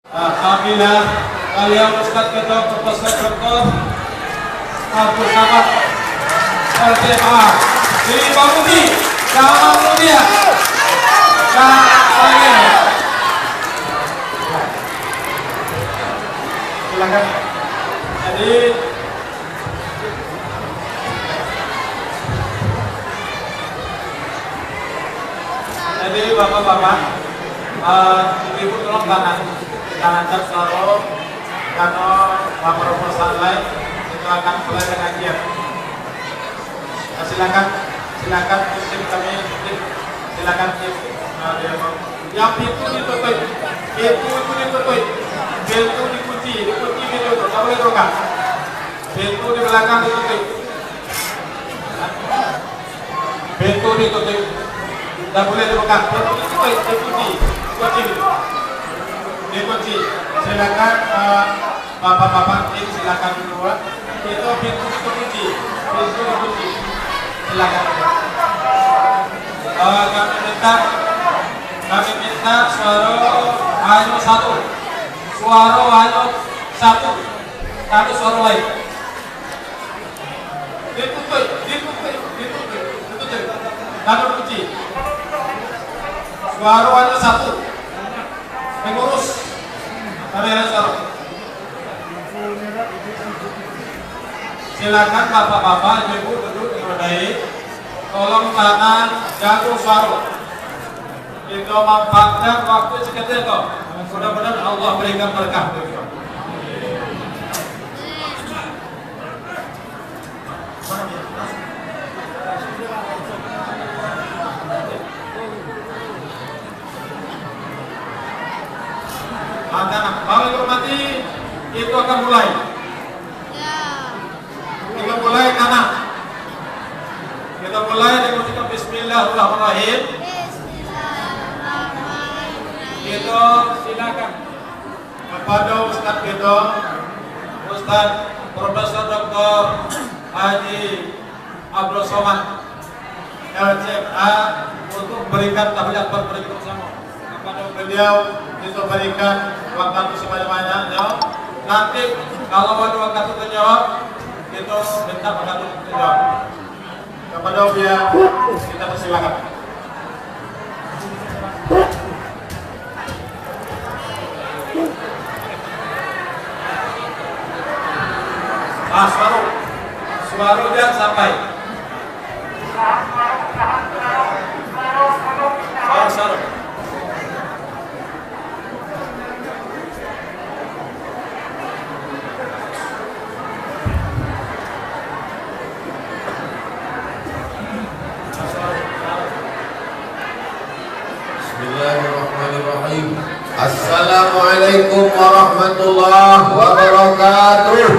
Alhamdulillah kalian Ustaz Ketua Profesor Dr. Abdul Samad LTMA jadi Pak Budi sama Mulia dan saya silakan. Jadi bapak-bapak, ibu tolong kanan cak selalu karena bapak proposal lain itu akan mulai pengajian. Silakan tim kami, silakan tim. Yang pintu ditutup, pintu dikunci pintu, nggak boleh buka. Pintu di belakang ditutup, pintu ditutup, nggak boleh dibuka. Pintu dikunci. Silakan bapak-bapak tim, silakan keluar. Itu pintu dikunci, silakan. Kami minta suara hanya satu, satu suara lain. Ditutup, lalu kunci. Suara hanya satu, mengurus. Kamera suara. Silakan bapak-bapak, ibu duduk dengan baik. Tolong kanan, jago suara. Itu manfaatkan waktu seketika kok. Mudah-mudahan Allah berikan berkah. Kalau hormati itu akan mulai. Kita mulai kanan. Kita mulai dengan ucapan Bismillahirrahmanirrahim. Kita silakan kepada Ustaz kita, Ustaz Profesor Dr. Haji Abdul Somad LCMA untuk memberikan tahiyat kepada bersama. Kepada beliau kita berikan waktu sebanyak-banyaknya. Nanti kalau ada waktu terjawab, kita minta waktu terjawab. Kepada beliau kita persilakan. Suara jangan sampai. Suara. Bismillahirrahmanirrahim. Assalamualaikum warahmatullahi wabarakatuh.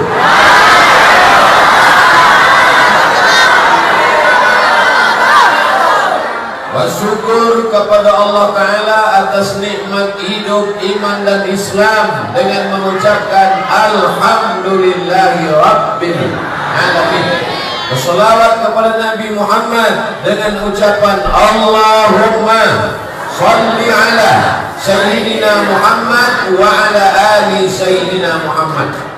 Bersyukur kepada Allah Ta'ala atas nikmat hidup, iman dan Islam dengan mengucapkan Alhamdulillahi Rabbil Alamin. Berselawat kepada Nabi Muhammad dengan ucapan Allahumma salli ala Sayyidina Muhammad wa ala ali Sayyidina Muhammad.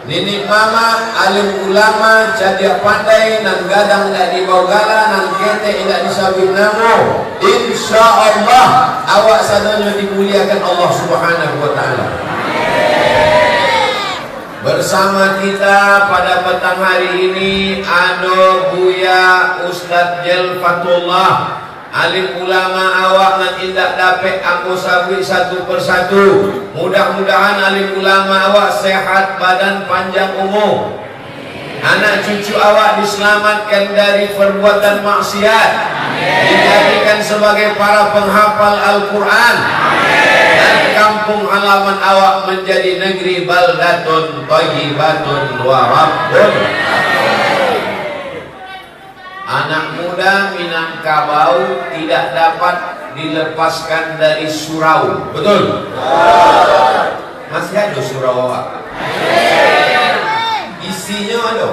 Nini mama alim ulama cadia pandai nan gadang dak di baugala nan kete indak disabim namo. Insyaallah awak sadaya dimuliakan Allah Subhanahu wa taala. Bersama kita pada petang hari ini ada Buya Ustadz Jelfatullah, alim ulama awak nan indak dapat aku sabri satu persatu. Mudah-mudahan alim ulama awak sehat badan panjang umur. Anak cucu awak diselamatkan dari perbuatan maksiat. Dijadikan sebagai para penghafal Al-Quran. Dan kampung halaman awak menjadi negeri baldatun thayyibatun wa rabbun. Anak muda Minangkabau tidak dapat dilepaskan dari surau. Betul? Masih ada surau awak? Isinya ada.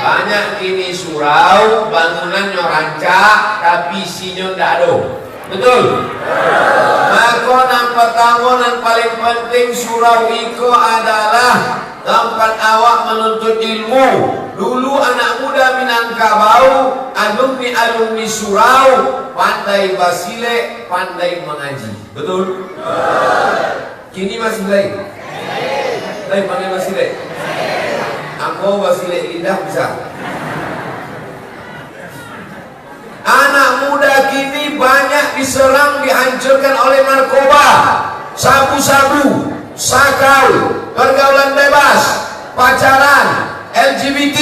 Banyak kini surau, bangunannya rancak, tapi isinya tidak ada. Betul? Maka yang pertama dan paling penting surau iko adalah tempat awak menuntut ilmu. Dulu anak muda Minangkabau, alumni surau, pandai basile, pandai mengaji. Betul? Kini masih lain? Lain pandai basile? Aku basile lidah bisa. Anak muda kini banyak diserang, dihancurkan oleh narkoba, sabu-sabu, sakau, pergaulan bebas, pacaran, LGBT.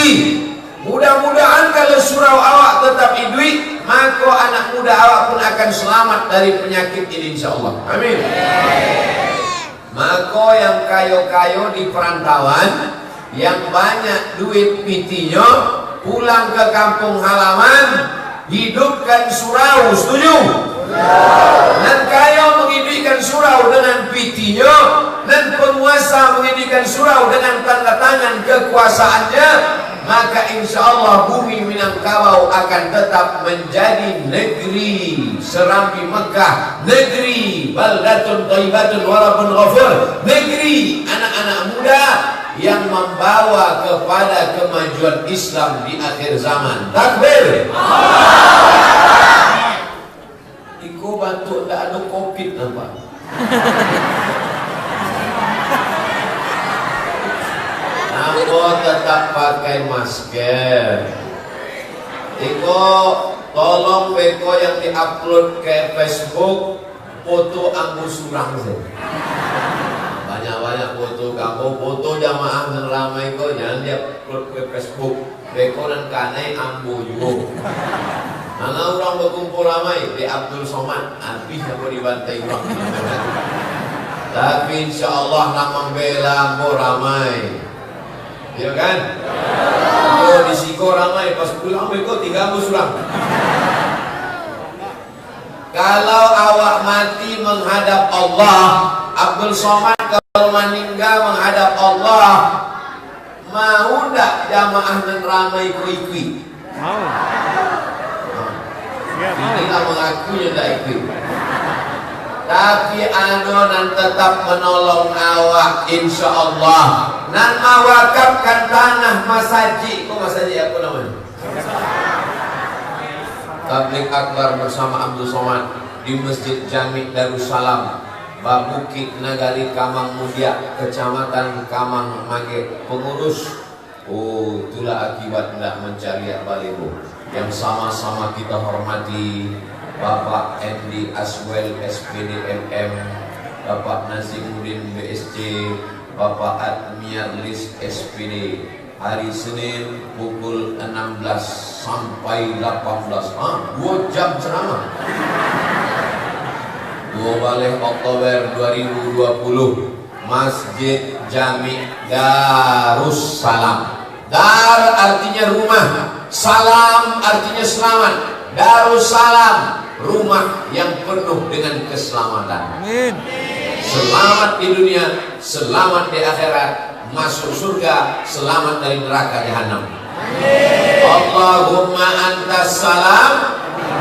Mudah-mudahan kalau surau awak tetap hidup, maka anak muda awak pun akan selamat dari penyakit ini, insyaallah. Amin. Maka yang kayo-kayo di perantauan, yang banyak duit pitinya, pulang ke kampung halaman, hidupkan surau. Setuju? Dan kaya menghidupkan surau dengan pitinya, dan penguasa menghidupkan surau dengan tanda tangan kekuasaannya, maka insya Allah bumi Minangkabau akan tetap menjadi negeri Serambi Mekah, negeri baldatun thayyibatun warabun ghafur, negeri anak-anak muda yang membawa kepada kemajuan Islam di akhir zaman. Takbir. Iko bantu tak ada COVID nampak. Nampo tetap pakai masker. Iko tolong beko yang diupload ke Facebook foto anggu surang saja. Banyak foto kamu, foto jamaah yang ramai kok, jangan dia upload ke Facebook. Beko dan kanai ambo juga. Mana orang berkumpul ramai di Abdul Somad, habis aku dibantai orang. Tapi insya Allah nama bela ambo ramai, ya kan? Yo di Siko ramai, pas pulang beko 300 orang. Kalau awak mati menghadap Allah, Abdul Somad kalau meninggal menghadap Allah, mau tak jamaah dan ramai kui-kui? Mau. Inilah mengakunya tak ikut. Tapi anu dan tetap menolong awak insya Allah. Dan mewakafkan tanah masjid. Kok masjid apa namanya? Tabligh Akbar bersama Abdul Somad di Masjid Jami Darussalam, Babukit Nagari Kamang Mudia, Kecamatan Kamang Mage. Pengurus, oh itulah akibat tidak mencari baliho. Yang sama-sama kita hormati Bapak Endi Aswel SPD MM, Bapak Nazimuddin BSC, Bapak Admiar Lis SPD. Hari Senin pukul 16 sampai 18, 2 jam ceramah. 2 Oktober 2020, Masjid Jami Darussalam. Dar artinya rumah, salam artinya selamat. Darussalam, rumah yang penuh dengan keselamatan. Amin. Selamat di dunia, selamat di akhirat, masuk surga, selamat dari neraka jahanam. Allahumma antas salam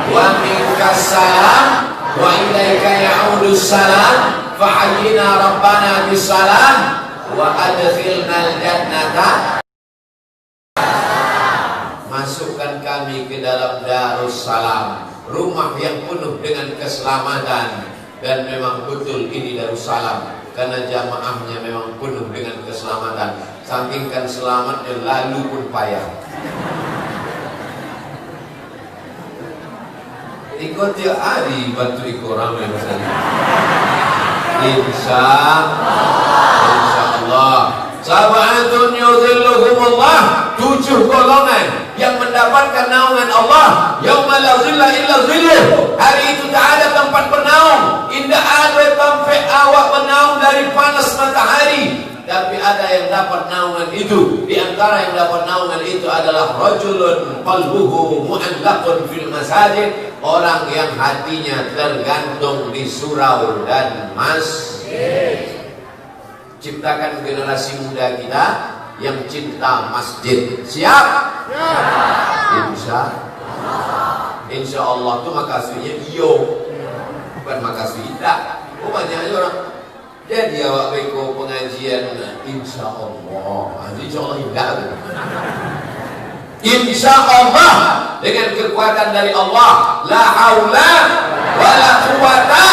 wa minkas salam wa ilaika ya'udus salam fahayyina rabbana bisalam wa adkhilnal jannata. Masukkan kami ke dalam Darussalam, rumah yang penuh dengan keselamatan. Dan memang betul ini Darussalam, karena jamaahnya memang penuh dengan keselamatan. Sampingkan selamatnya lalu pun payah. Ikut tiap hari bantu ikut ramai misalnya. Insya Allah. Sab'atun yuzilluhumullah, 7 golongan yang mendapatkan naungan Allah. Yauma la zilla illa zilluh, hari itu tak ada tempat bernaung. Indah ada tempat awak bernaung dari panas matahari. Tapi ada yang dapat naungan itu. Di antara yang dapat naungan itu adalah rajulun qalbuhu mu'allaqun fil masajid, orang yang hatinya tergantung di surau dan masjid. Ciptakan generasi muda kita yang cinta masjid. Siap? Insya Allah itu makasihnya iyo. bukan makasih tidak. Banyak orang jadi awak beko pengajian insya Allah, insya Allah tidak. Insya Allah dengan kekuatan dari Allah, la haula wala quwata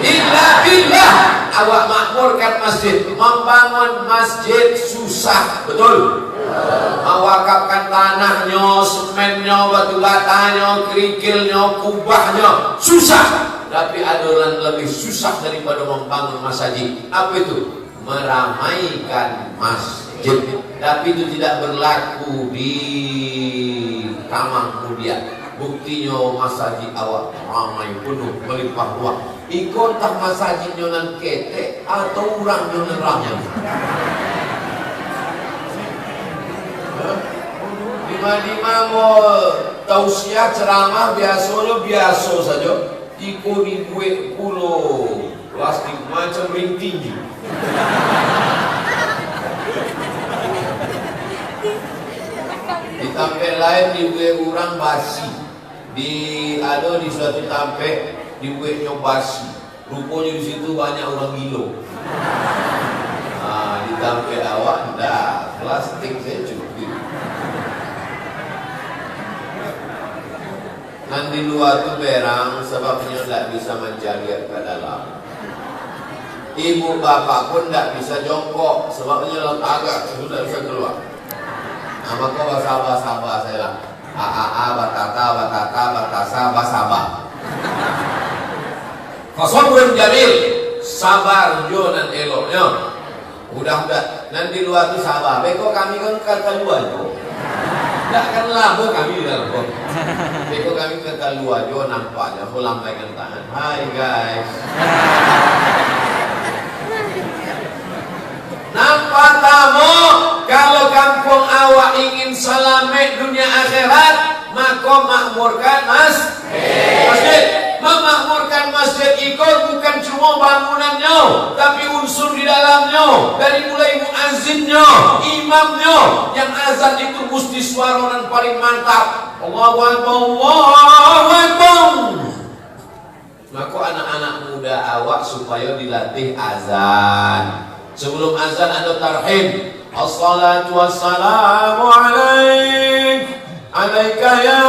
illa billah. Awak makmurkan masjid, membangun masjid susah, betul? Mewakafkan tanahnya, semennya, batu batanya, kerikilnya, kubahnya susah. Tapi ada yang lebih susah daripada membangun masjid. Apa itu? Meramaikan masjid. Tapi itu tidak berlaku di Tamang kemudian. Buktinya masjid awak ramai penuh melimpah ruah. Ikut tak masjidnya nan kete atau orang yang nerangnya. Lima mau tausiah ceramah biasa saja. Iko di kue pulau plastik macam ring tinggi. Di tempat lain di kue orang basi. Di suatu tempat di kue basi. Rupanya di situ banyak orang gilo. Di tempat awak dah plastik saya cukup. Dan di luar tu berang sebabnya tidak bisa menjaga ke dalam. Ibu bapak pun tidak bisa jongkok sebabnya agak sudah bisa keluar. Maka basah saya lah. Batata, batasa, basabah. Fasobrun jamil, sabar jonan eloknya. Udah. Nanti luar tu sabar. Beko kami kan kata luar tu. Tak akan lama kami dalam kok. Beko kami kata luar jo nampaknya. Aku lambaikan tangan. Hai guys. Nampak tamu, kalau kampung awak ingin selamat dunia akhirat, maka makmurkan masjid. Memakmurkan masjid ikut bukan cuma bangunannya, tapi unsur di dalamnya. Dari mulai muazzinnya, imamnya, yang azan itu mesti suara yang paling mantap. Allahu Akbar, Allahu Akbar. Maka anak-anak muda awak supaya dilatih azan. Sebelum azan ada tarhim. Assalatu wassalamu alaik, alaika ya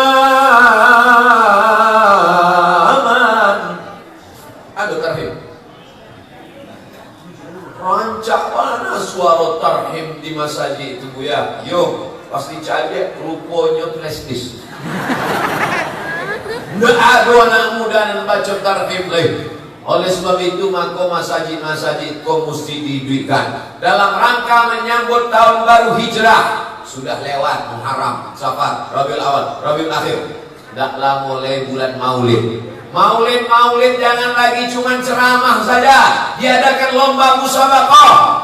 aman. Ada tarhim. Rancak mana suara tarhim di masjid itu bu ya? Yo, pasti cari rupanya flash disk. Nggak ada anak muda yang baca tarhim lagi. Oleh sebab itu maka masjid-masjid kau mesti diduitkan dalam rangka menyambut tahun baru hijrah. Sudah lewat Muharram, Safar, Rabiul Awal, Rabiul Akhir. Daklah mulai bulan Maulid. Maulid jangan lagi cuma ceramah saja. Diadakan lomba musabaqah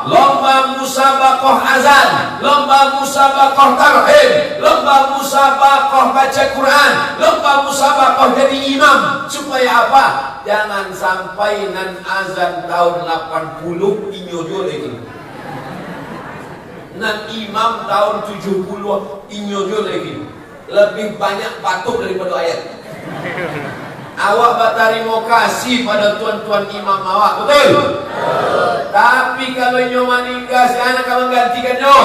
azan, lomba musabaqah tarhim, lomba musabaqah baca Quran, lomba musabaqah jadi imam. Supaya apa? Jangan sampai nan azan tahun 80 inyojo lagi. Nan imam tahun 70 inyojo lagi. Lebih banyak batuk daripada ayat. Awak berterima kasih pada tuan-tuan imam awak, betul? Tapi kalau nyo meninggal, si anak akan menggantikan nyo.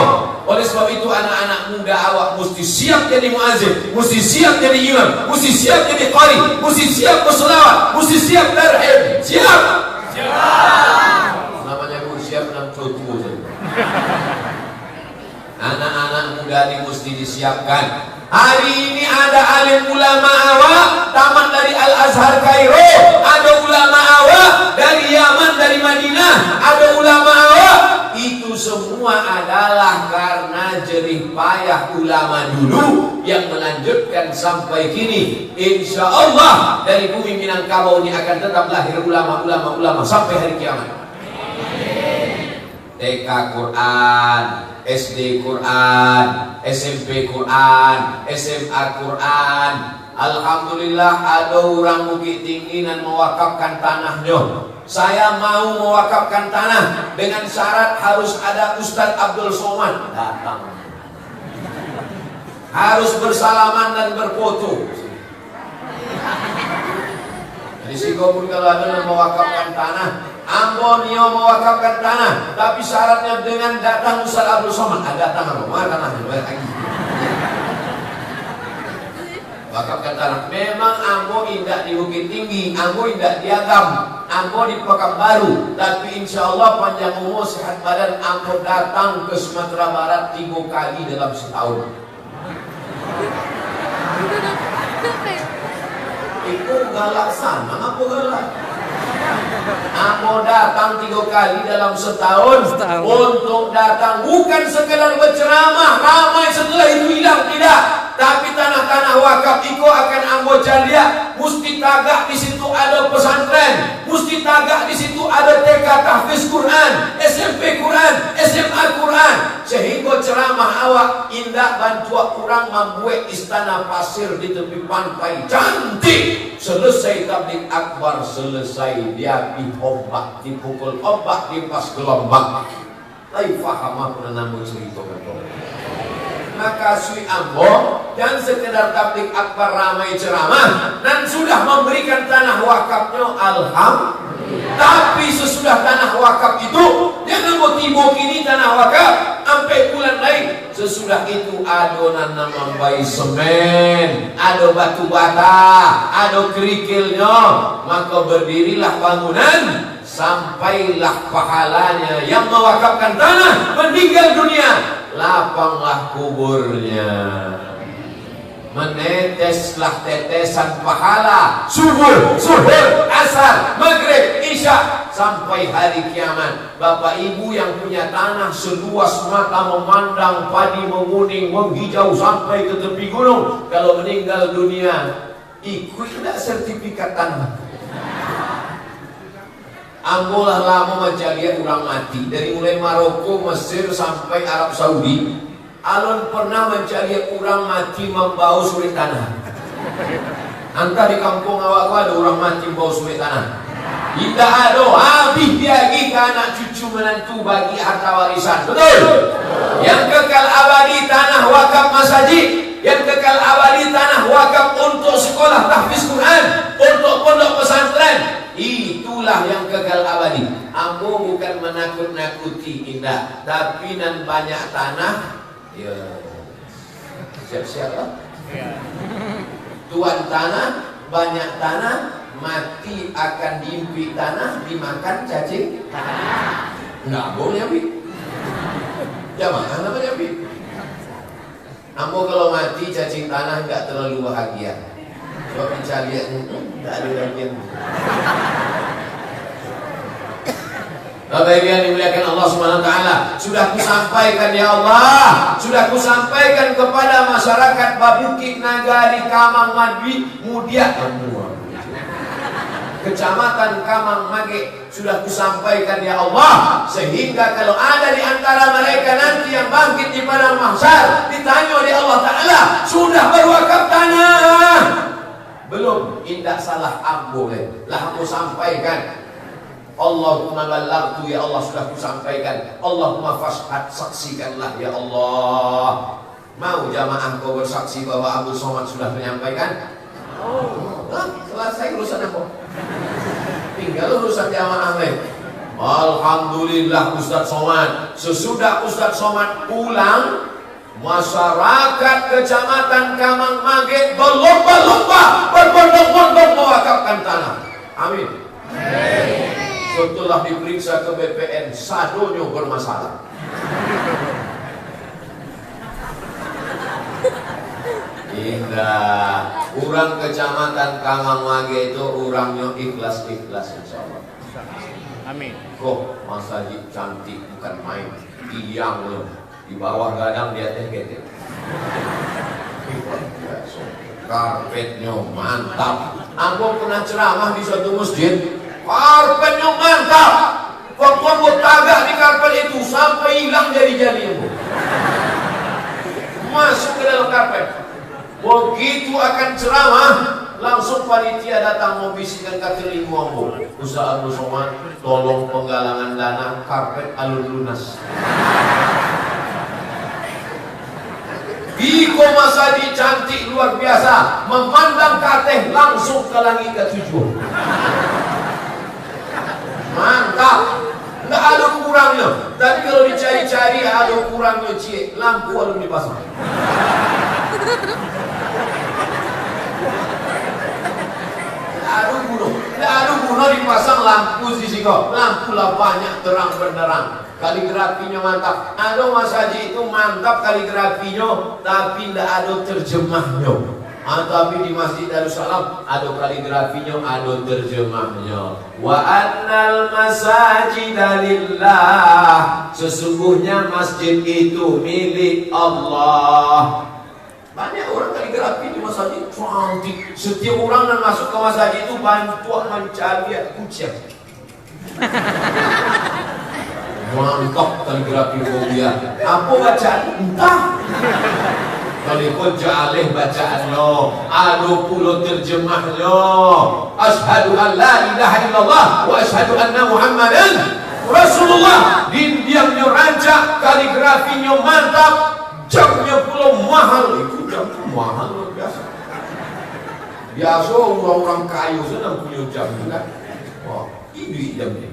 Oleh sebab itu anak-anak muda awak mesti siap jadi muazzin, mesti siap jadi imam, mesti siap jadi qari, mesti siap berselawat, mesti siap tarhim. Siap? Siap. Namanya siap dan coba saja. Anak-anak muda ini mesti disiapkan. Hari ini ada alim ulama awak tamat dari Al-Azhar Kairo, ada ulama awak dari Yaman, dari Madinah, ada ulama awak. Itu semua adalah karena jerih payah ulama dulu yang melanjutkan sampai kini. Insya Allah dari bumi Minangkabau ini akan tetap lahir ulama-ulama sampai hari kiamat. TK Quran, SD Quran, SMP Quran, SMA Quran. Alhamdulillah ada orang Bukit Tinggi dan mewakafkan tanahnya. Saya mau mewakafkan tanah dengan syarat harus ada Ustadz Abdul Somad datang. Harus bersalaman dan berfoto. Risiko pun kalau ada mewakafkan tanah, ambo nio mewakafkan tanah, tapi syaratnya dengan datang Ustaz Abdul Somad. Datang apa? Mana tanahnya? Banyak lagi. Wakafkan tanah. Memang ambo indah di Bukit Tinggi, ambo indah di Agam, ambo di Pekanbaru, tapi insya Allah panjang umur sehat badan, ambo datang ke Sumatera Barat 3 kali dalam setahun. Itu galak sana, apa galak? Ambo datang 3 kali dalam setahun untuk datang, bukan sekedar berceramah ramai setelah itu hilang, tidak. Tapi tanah-tanah wakaf itu akan ambo jalia, mesti tagak di situ ada pesantren, mesti tagak di situ ada TK tahfiz Quran, SMP Quran, SMA Quran, sehingga ceramah awak indah bantu kurang membuat istana pasir di tepi pantai cantik. Selesai tabligh akbar, selesai dia diombak, dipukul ombak, dipas gelombang. Tapi faham apa nama cerita betul. Maka sui ambo dan sekedar tabligh akbar ramai ceramah dan sudah memberikan tanah wakafnya, alhamdulillah. Tapi sesudah tanah wakaf itu jangan mau tiba kini tanah wakaf sampai bulan lain. Sesudah itu adonan nama bayi semen, ada batu bata, ada kerikilnya, maka berdirilah bangunan sampailah pahalanya yang mewakafkan tanah meninggal dunia, lapanglah kuburnya, meneteslah tetesan pahala subuh, zuhur, asar, maghrib, isya sampai hari kiamat. Bapak ibu yang punya tanah seluas mata memandang padi menguning menghijau sampai ke tepi gunung, kalau meninggal dunia ikut tidak sertifikat tanah. Ambolah lama menjadi orang mati dari mulai Maroko, Mesir sampai Arab Saudi. Alon pernah mencari orang mati membawa sulit tanah. Entah di kampung awak ada orang mati membawa sulit tanah. Tidak ada, habis lagi ke anak cucu menantu bagi harta warisan. Betul? Yang kekal abadi tanah wakaf masjid, yang kekal abadi tanah wakaf untuk sekolah tahfiz Quran, untuk pondok pesantren. Itulah yang kekal abadi. Ambo bukan menakut-nakuti indah, tapi nan banyak tanah. Ya, siap-siap lah. Tuan tanah, banyak tanah, mati akan diimpi tanah, dimakan cacing tanah. Nggak boleh bi. Jamaah namanya bi. Ambo kalau mati cacing tanah nggak terlalu bahagia. Coba bisa lihat, nggak ada bagian. Bapak Ibu yang dimuliakan Allah Subhanahu wa taala, sudah kusampaikan ya Allah, sudah kusampaikan kepada masyarakat Babukit Nagari Kamang Madwi Mudia Kecamatan Kamang Mage, sudah kusampaikan ya Allah, sehingga kalau ada di antara mereka nanti yang bangkit di padang mahsyar ditanya oleh Allah taala, sudah berwakaf tanah belum? Indah salah ambo lah, aku sampaikan. Allahumma ballagtu ya Allah, sudah kusampaikan. Allahumma fashhad, saksikanlah ya Allah. Mau jamaah kau bersaksi bahwa Abdul Somad sudah menyampaikan? Selesai urusan aku. Tinggal urusan jamaah lain. Alhamdulillah Ustaz Somad. Sesudah Ustaz Somad pulang, masyarakat Kecamatan Kamang Mage berlomba-lomba, berbondong-bondong mewakafkan tanah. Amin. Setelah diperiksa ke BPN, sadonyo bermasalah. Indah. Orang Kecamatan Kamang Mage itu orangnya ikhlas-ikhlas insyaallah. Amin. Kok masjid cantik bukan main. Tiang loh. Di bawah gadang di atas gede. Karpetnya mantap. Aku pernah ceramah di suatu masjid. Karpetnya mantap. Waktu aku tagak di karpet itu sampai hilang jari-jari aku. Masuk ke dalam karpet. Begitu akan ceramah, langsung panitia datang membisikkan kaki telinga aku. Ustaz Abdul Somad, tolong penggalangan dana karpet alun lunas. Iko Mas Haji cantik luar biasa, memandang kateh langsung ke langit ke-7. Mantap, nggak ada kurangnya. Tapi kalau dicari-cari ada kurangnya, cie, lampu harus dipasang. Nggak ada guna dipasang lampu di sini kok. Lampu lah banyak terang benderang. Kaligrafinya mantap. Ada Mas Haji itu mantap kaligrafinya, tapi nggak ada terjemahnya. Tapi di Masjid Darussalam ada kaligrafinya, ada terjemahnya. Wa annal masajida lillah. Sesungguhnya masjid itu milik Allah. Banyak orang kaligrafi di masjid cantik. Setiap orang yang masuk ke masjid itu bantu mencari kucing. Mantap kaligrafi dia. Apa bacaan? Entah. Kalau kau jaleh bacaannya, ada puluh terjemahnya. Ashhadu an la ilaha illallah wa ashhadu anna Muhammadan Rasulullah. Diamnya rancak, kaligrafinya mantap, jamnya pula mahal. Itu jam mahal luar biasa. Biasa orang-orang kayu senang punya jam kan. Wah, ini jamnya.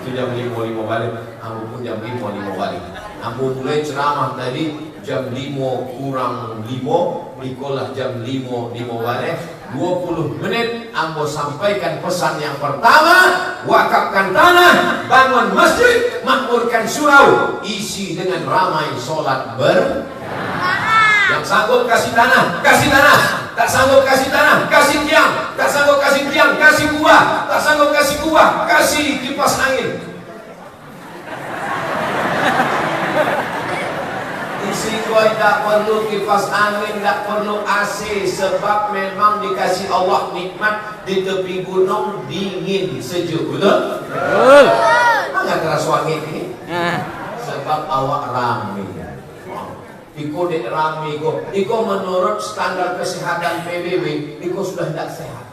Itu jam 5 balik. Aku pun jam 5 balik. Aku mulai ceramah tadi jam 5 kurang 5, Nikolah jam 5 balik. 20 menit aku sampaikan pesan yang pertama, wakafkan tanah, bangun masjid, makmurkan surau, isi dengan ramai sholat yang sanggup kasih tanah, kasih tanah. Tak sanggup kasih tanah, kasih tiang. Tak sanggup kasih tiang, kasih kubah. Tak sanggup kasih kubah, kasih kipas angin. Isi koi tak perlu kipas angin, tak perlu AC, sebab memang dikasih Allah nikmat di tepi gunung dingin sejuk, betul? Betul. Enggak keras wangi ini. Sebab awak rame. Iko dek rame iko menurut standar kesehatan PBB, iko sudah tidak sehat.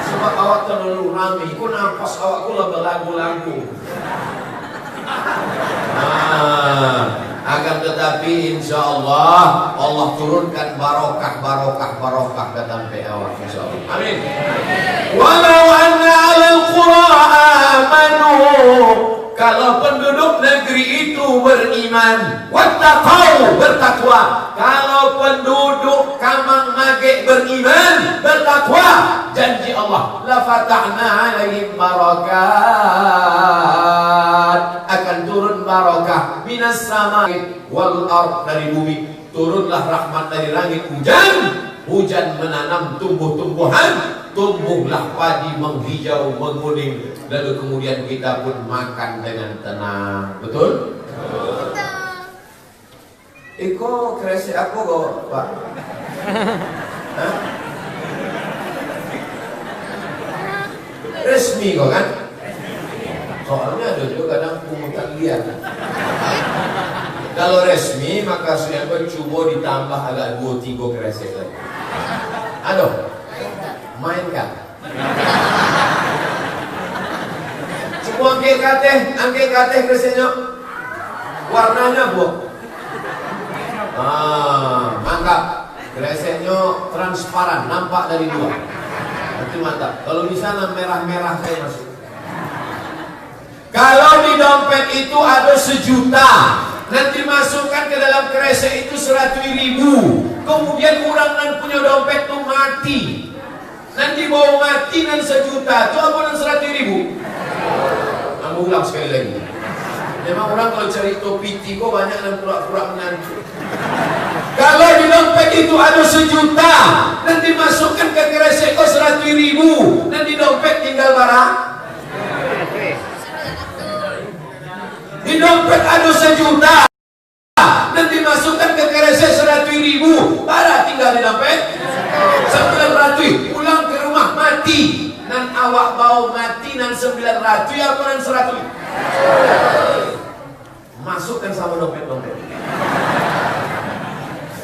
Sebab awak terlalu rame, iko nafas awakku lah belagu-lagu. Akan tetapi insya Allah turunkan barokah dalam awak insya Allah. Amin. Walau anna 'alal qura amanu. Kalau penduduk negeri itu beriman, wattaqau, bertakwa. Kalau penduduk Kamang Mage beriman, bertakwa, janji Allah, la fatahna 'alaihim barakat. Akan turun barakah minas samai wal ard, dari bumi. Turunlah rahmat dari langit, hujan menanam tumbuh-tumbuhan, tumbuhlah padi menghijau, menguning, lalu kemudian kita pun makan dengan tenang. Betul? Betul. Iko kresek aku kok, Pak? Hah? Resmi kok kan? Soalnya ada juga kadang pungutan liar. Kalau resmi maka saya coba ditambah agak 2-3 kresek lagi. Aduh, main kan? Semua angke kateh kreseknya warnanya bu. Mantap. Kreseknya transparan, nampak dari luar. Itu mantap. Kalau di sana merah-merah saya masuk. Kalau di dompet itu ada 1 juta, nanti masukkan ke dalam kresek itu 100.000. Kemudian orang nan punya dompet tuh mati. Nanti mau mati nan 1 juta, itu apa nan 100.000? Aku ulang sekali lagi. Memang orang kalau cari topi tiko banyak dan pura-pura menantu. Kalau di dompet itu ada 1 juta, nanti masukkan ke kresek kok 100.000. Nanti dompet tinggal barang. Di dompet ada 1 juta, nanti masukkan ke kresek 100.000. Barang tinggal di dompet 900. Pulang ke rumah mati. Nan awak bau mati nan 900 apa nan 100? Masukkan sama dompet-dompet.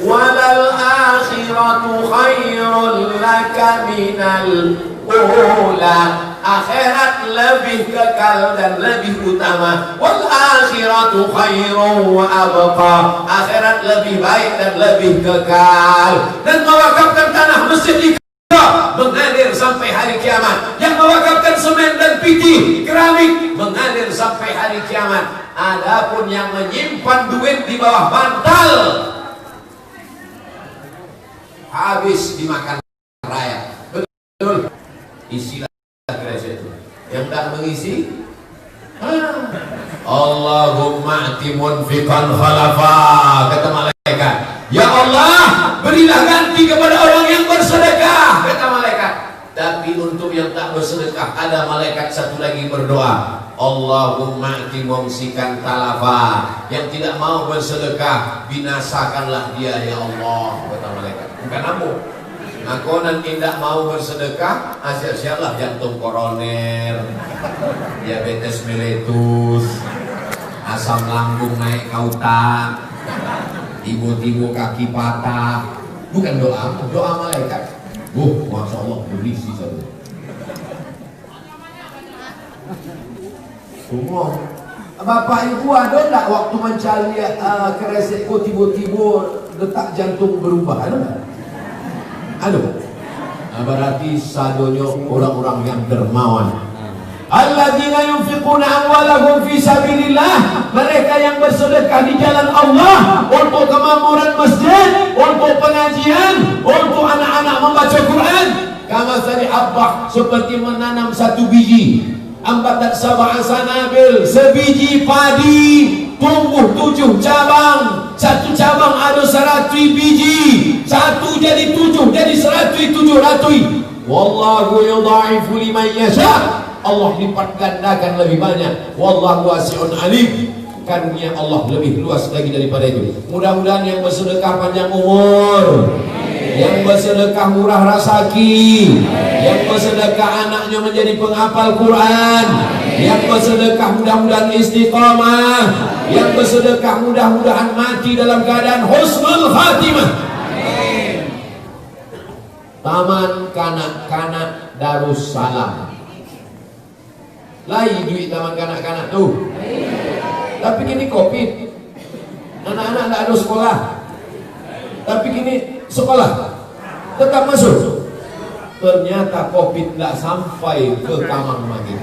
Walal akhiratu khairul laka minal ula. akhirat lebih kekal dan lebih utama. Wal akhiratu khairun wa abqa, akhirat lebih baik dan lebih kekal. Dan mewakafkan tanah masjid di mengalir sampai hari kiamat. Yang mewakafkan semen dan piti, keramik, mengalir sampai hari kiamat. Adapun yang menyimpan duit di bawah bantal, habis dimakan raya. Betul. Isilah gereja itu. Yang tak mengisi, Allahumma ati munfiqan khalafa, kata malaikat. Ya Allah, berilah ganti kepada orang yang bersedekah, kata malaikat. Tapi untuk yang tak bersedekah, ada malaikat satu lagi berdoa, Allahumma ati mumsikan talafa, yang tidak mau bersedekah, binasakanlah dia ya Allah, kata malaikat. Bukan kamu. Aku nanti tidak mau bersedekah, siap-siaplah jantung koroner, diabetes meletus, asam lambung naik kautan, tiba-tiba kaki patah. Bukan doa, doa malaikat. Masya Allah, berisi satu. Semua Bapak Ibu ada tak waktu mencari keresetku tiba-tiba detak jantung berubah? Ada tak? Ada. Berarti sadonya orang-orang yang dermawan. Alladzina yunfiquna amwalahum fi sabilillah, mereka yang bersedekah di jalan Allah untuk kemakmuran masjid, untuk pengajian, untuk anak-anak membaca Quran. Kama sari habbah, seperti menanam satu biji. Ambatat sab'a sanabil, sebiji padi tumbuh 7 cabang. Satu cabang ada 100 biji, satu jadi 7, jadi 100. Wallahu yudha'ifu liman yasha, Allah lipat gandakan lebih banyak. Wallahu wasi'un alim, karunia Allah lebih luas lagi daripada itu. Mudah-mudahan yang bersedekah panjang umur, yang bersedekah murah rezeki, yang bersedekah anaknya menjadi penghafal Quran, yang bersedekah mudah-mudahan istiqamah, yang bersedekah mudah-mudahan mati dalam keadaan husnul khatimah. Taman kanak-kanak Darussalam, lagi duit taman kanak-kanak tuh. Tapi kini Covid, anak-anak tidak ada sekolah. Tapi kini sekolah tetap masuk. Ternyata Covid tidak sampai ke Kamang lagi.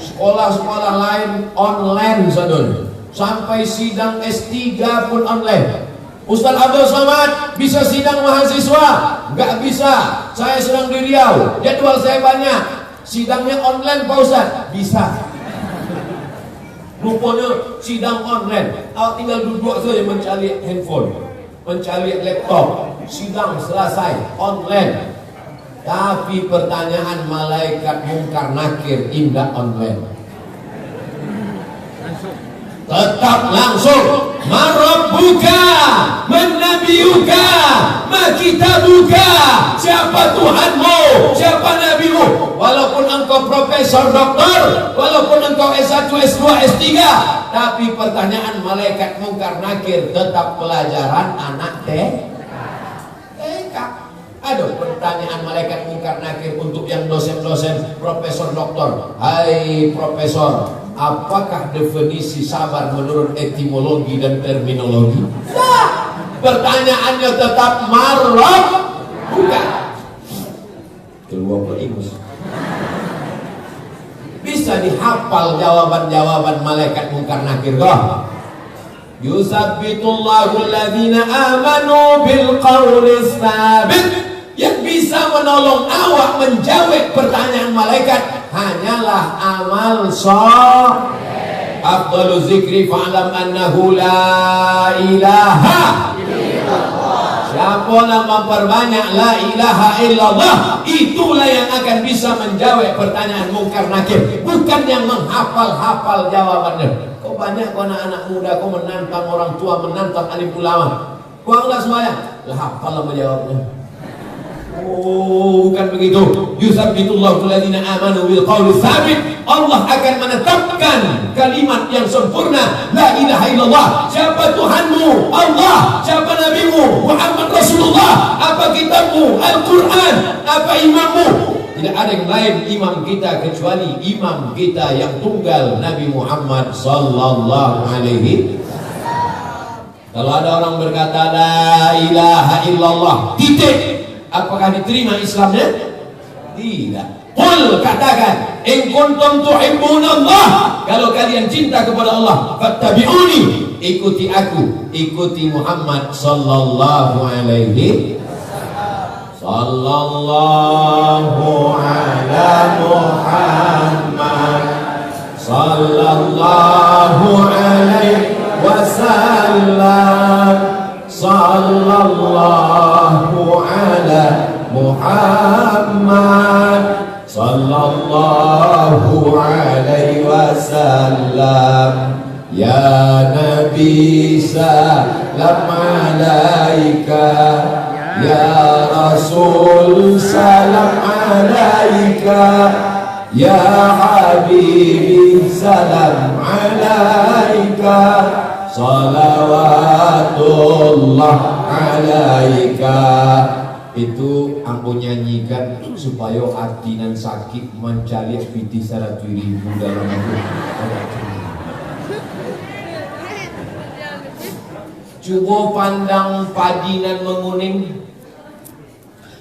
Sekolah-sekolah lain online sadun. Sampai sidang S3 pun online. Ustaz Abdul Somad bisa sidang mahasiswa? Enggak bisa. Saya sedang di Riau, jadwal saya banyak. Sidangnya online Pak Ustaz? Bisa. Rupanya sidang online. Awak tinggal duduk saja mencari handphone, mencari laptop, sidang selesai online. Tapi pertanyaan malaikat mungkar nakir indah online. Tetap langsung. Marabbuka, mennabiuka, makitabuka, siapa Tuhanmu, siapa nabimu. Walaupun engkau profesor, doktor, walaupun engkau S1, S2, S3, tapi pertanyaan malaikat mungkar nakir tetap pelajaran anak TK. Aduh, pertanyaan malaikat mungkar nakir untuk yang dosen-dosen, profesor, doktor. Hai profesor, apakah definisi sabar menurut etimologi dan terminologi? Nah, pertanyaannya tetap marab, bukan. Keluar beringus. Bisa dihafal jawaban-jawaban malaikat mungkar nakir kok. Yusabbitullahu alladhina amanu bil qawli tsabit. Yang bisa menolong awak menjawab pertanyaan malaikat hanyalah amal shaleh. Afdalu zikri fa'lam annahu la ilaha illallah. Siapa yang memperbanyak la ilaha illallah, itulah yang akan bisa menjawab pertanyaan mungkar nakir, bukan yang menghafal-hafal jawabannya. Kok banyak anak-anak muda kok menantang orang tua, menantang alim ulama. Kok enggak semuanya? Lah hafal menjawabnya. Oh, bukan begitu. Yusabbitullahu alladhina amanu bil qawli tsabit. Allah akan menetapkan kalimat yang sempurna, la ilaha illallah. Siapa Tuhanmu? Allah. Siapa nabimu? Muhammad Rasulullah. Apa kitabmu? Al-Quran. Apa imammu? tidak ada yang lain imam kita kecuali imam kita yang tunggal, Nabi Muhammad sallallahu alaihi. Kalau ada orang berkata la ilaha illallah titik, apakah diterima Islamnya? Tidak. Qul, katakan, in kuntum tuhibbunallah, kalau kalian cinta kepada Allah, fattabi'uni, ikuti aku, ikuti Muhammad sallallahu alaihi sallallahu ala Muhammad sallallahu alaihi wasallam sallallahu ala Muhammad sallallahu alaihi wasallam. Ya Nabi salam alaika, ya Rasul salam alaika, ya Habibi salam alaika, salawatullah alaika. Itu ambo nyanyikan supaya hati nan sakit mencari piti 100.000 dalam itu. Coba pandang padi nan menguning.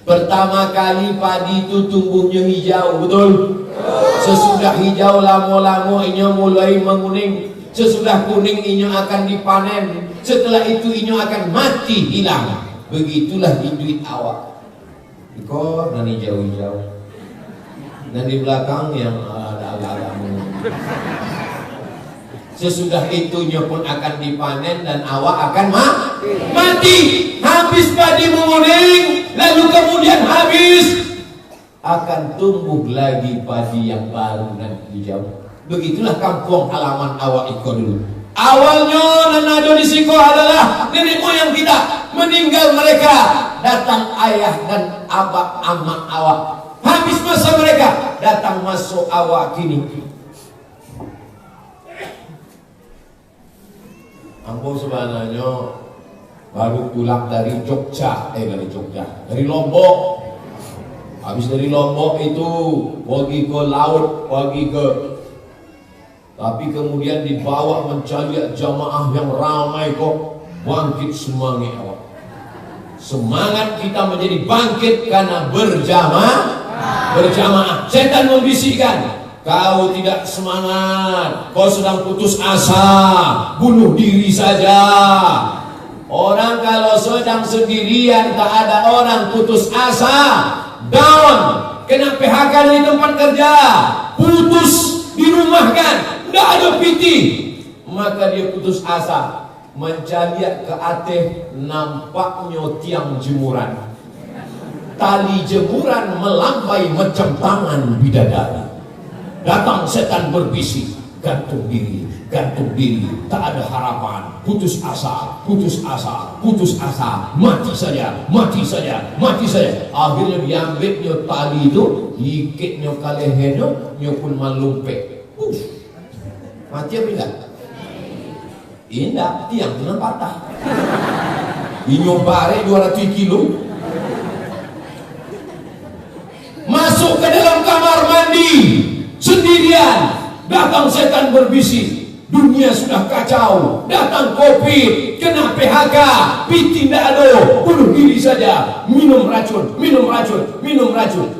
Pertama kali padi itu tumbuhnya hijau, betul? Sesudah hijau lama-lama inya mulai menguning. Sesudah kuning inya akan dipanen. Setelah itu inya akan mati, hilang. Begitulah hidup awak. Ikut dan hijau-hijau. Dan di belakang yang ada agak-agak menguning. Sesudah itunya pun akan dipanen dan awak akan mati. Habis padi menguning, lalu kemudian habis, akan tumbuh lagi padi yang baru dan hijau. Begitulah kampung halaman awak Iko dulu. Awalnya nanado di Siko adalah nenek moyang kita. Meninggal mereka, datang ayah dan abah amak awak. Habis masa mereka, datang masuk awak kini. Ambo sebenarnya baru pulang dari Jogja, dari Lombok. Habis dari Lombok itu pergi ke laut, tapi kemudian dibawa mencari jamaah yang ramai kok, bangkit semangat awak. Semangat kita menjadi bangkit karena berjamaah. Setan membisikkan, kau tidak semangat, kau sedang putus asa, bunuh diri saja. Orang kalau sedang sendirian, tak ada orang, putus asa, down, kena PHK di tempat kerja, putus dirumahkan, tidak ada PT, maka dia putus asa. Mencaliak ke atas, nampaknya tiang jemuran, tali jemuran melambai macam tangan bidadari. Datang setan berbisik, gantung diri, tak ada harapan, putus asa, mati saja. Akhirnya diambilnya tali itu, diikitnya ke lehernya, dia pun melumpek. Mati apa enggak? Indah, tiang itu patah. Inyo bare 200 kilo. Masuk ke dalam kamar mandi sendirian, datang setan berbisik, dunia sudah kacau, datang COVID, kena PHK, PT tidak ada, bunuh diri saja, minum racun,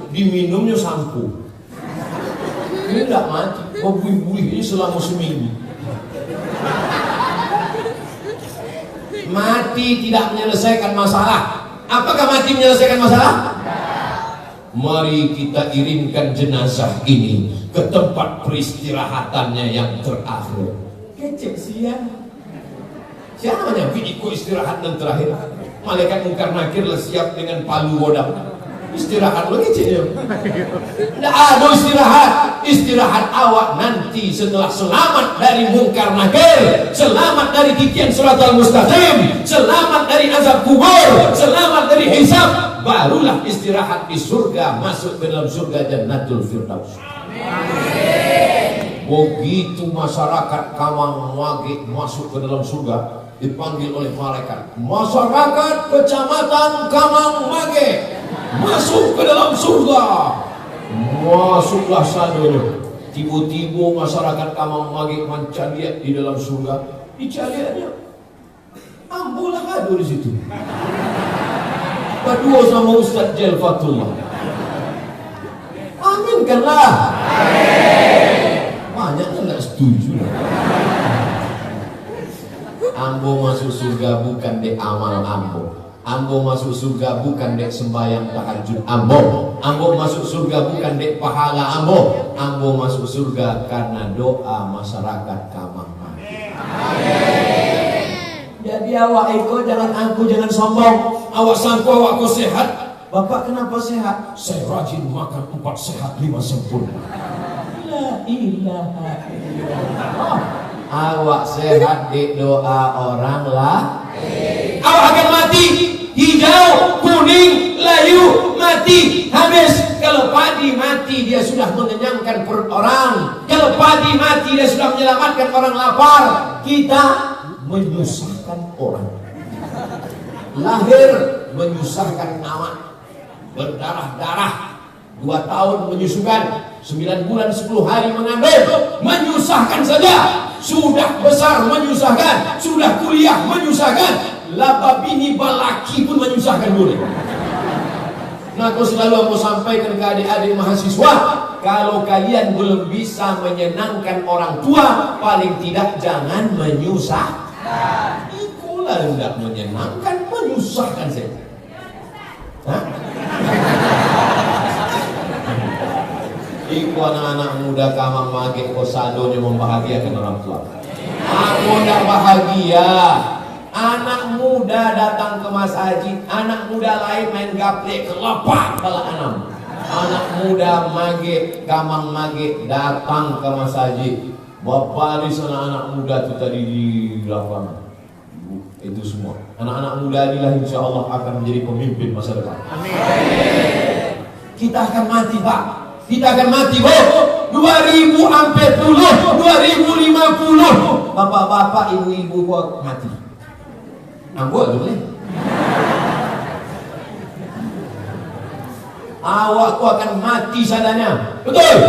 diminumnya sampo. Ini tidak mati, buih-buih ini selama seminggu. Mati tidak menyelesaikan masalah. Apakah mati menyelesaikan masalah? Mari kita irimkan jenazah ini ke tempat peristirahatannya yang terakhir. Kecil siang. Siapa yang bidiku istirahat dan terakhir? Malaikat Munkar Nakir siap dengan palu bodak. Istirahat lo kecil. Tidak ada istirahat awak nanti setelah selamat dari Munkar Nakir, selamat dari titian Shiratal Mustaqim, selamat dari azab kubur, selamat dari hisab, barulah istirahat di surga, masuk ke dalam surga Jannatul Firdaus. Begitu masyarakat Kawang Wage masuk ke dalam surga, dipanggil oleh malaikat, masyarakat kecamatan Kawang Wage masuk ke dalam surga. Masuklah sadonya. Tiba-tiba masyarakat Kamang Magek mencaliat di dalam surga. Dicaliatnya ambo lah kado di situ. Berdua sama Ustaz Jel Fatullah. Aminkanlah. Banyaknya nggak setuju. Ambo masuk surga bukan dek amal ambo. Ambo masuk surga bukan dek sembahyang tahajud ambo. Ambo masuk surga bukan dek pahala ambo. Ambo masuk surga karena doa masyarakat Kamang Magek. Jadi awak iko jangan angku, jangan sombong. Awak sangku awak kau sehat. Bapak kenapa sehat? Saya rajin makan 4 sehat 5 sempurna. La ilaha illallah. Awak sehat di doa orang lah. Awak akan mati. Hijau, kuning, layu, mati, habis. Kalau padi mati, dia sudah mengenyangkan perut orang. Kalau padi mati, dia sudah menyelamatkan orang lapar. Kita menyusahkan orang. Lahir menyusahkan anak, berdarah-darah, 2 tahun menyusukan, 9 bulan 10 hari mengandung, menyusahkan saja. Sudah besar menyusahkan, sudah kuliah menyusahkan, laba bini balaki pun menyusahkan boleh. Nah, aku selalu mau sampaikan ke adik-adik mahasiswa, kalau kalian belum bisa menyenangkan orang tua, paling tidak jangan menyusahkan. Itulah tidak menyenangkan, menyusahkan saja. Hah? Iku anak-anak muda Kamang Magek kosadonya membahagiakan orang tua. Aku tidak bahagia. Anak muda datang ke Mas Haji, anak muda lain main gaplek kelepak kepala anak. Anak muda Magek, Kamang Magek datang ke Mas Haji. Bapak di sana anak muda itu tadi di lapangan. Itu semua. Anak-anak muda inilah insya Allah akan menjadi pemimpin masa depan. Amin. Kita akan mati, Pak. Kita akan mati, Pak. 2040, 2050. Bapak-bapak, ibu-ibu kok mati. Ambo boleh. Awakku akan mati sadanya. Betul.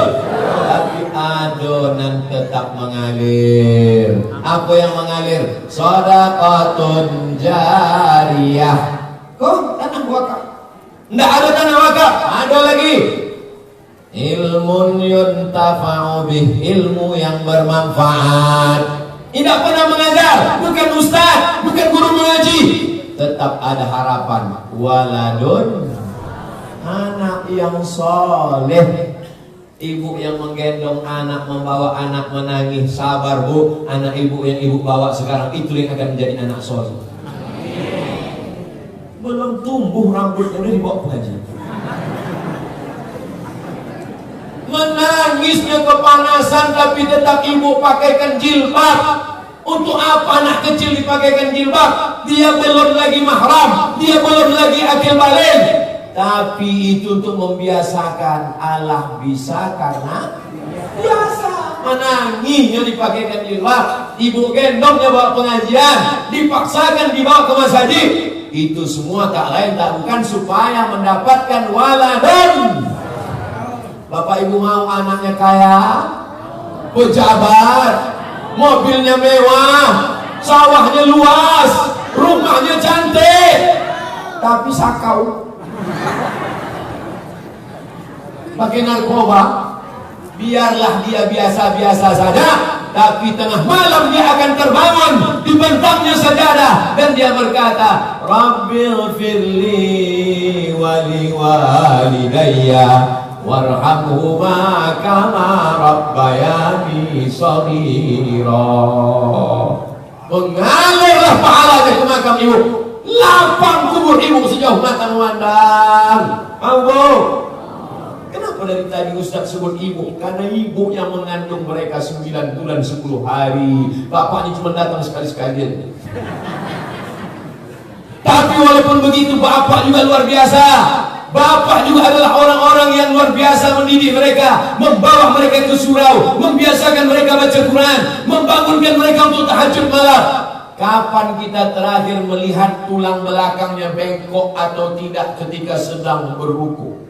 Tapi adonan tetap mengalir. Apa yang mengalir? Shadaqatun jariyah. Kok tanah wakaf? Tidak ada tanah wakaf. Ada lagi. Ilmun yuntafa'u bih, ilmu yang bermanfaat. Tidak pernah mengajar, bukan ustaz, bukan guru mengaji. Tetap ada harapan. Waladun, anak yang soleh. Ibu yang menggendong anak, membawa anak menangis. Sabar bu, anak ibu yang ibu bawa sekarang itu yang akan menjadi anak soleh. Belum tumbuh rambutnya udah dibawa pengajian. Menangisnya kepanasan tapi tetap ibu pakaikan jilbab. Untuk apa anak kecil dipakaikan jilbab? Dia belum lagi mahram, dia belum lagi akil balik. Tapi itu untuk membiasakan. Allah bisa karena biasa. Menangisnya dipakaikan jilbab, ibu gendongnya bawa pengajian, dipaksakan dibawa ke Mas Haji. Itu semua tak lain tak bukan supaya mendapatkan waladun. Bapak ibu mau anaknya kaya, pejabat, mobilnya mewah, sawahnya luas, rumahnya cantik, tapi sakau, pakai narkoba. Biarlah dia biasa-biasa saja, tapi tengah malam dia akan terbangun, dibentangnya sajadah, dan dia berkata, Rabbil firli wali walidayya warhamhuma kama rabbayani shaghira. Mengalirlah pahalanya ke makam ibu, lapang kubur ibu sejauh mata memandang. Ambo, kenapa dari tadi Ustaz sebut ibu? Karena ibu yang mengandung mereka 9 bulan 10 hari. Bapaknya cuma datang sekali-sekali. Tapi walaupun begitu bapak juga luar biasa. Bapak juga adalah orang-orang yang luar biasa mendidik mereka, membawa mereka ke surau, membiasakan mereka baca Quran, membangunkan mereka untuk tahajud malam. Kapan kita terakhir melihat tulang belakangnya bengkok atau tidak ketika sedang berruku?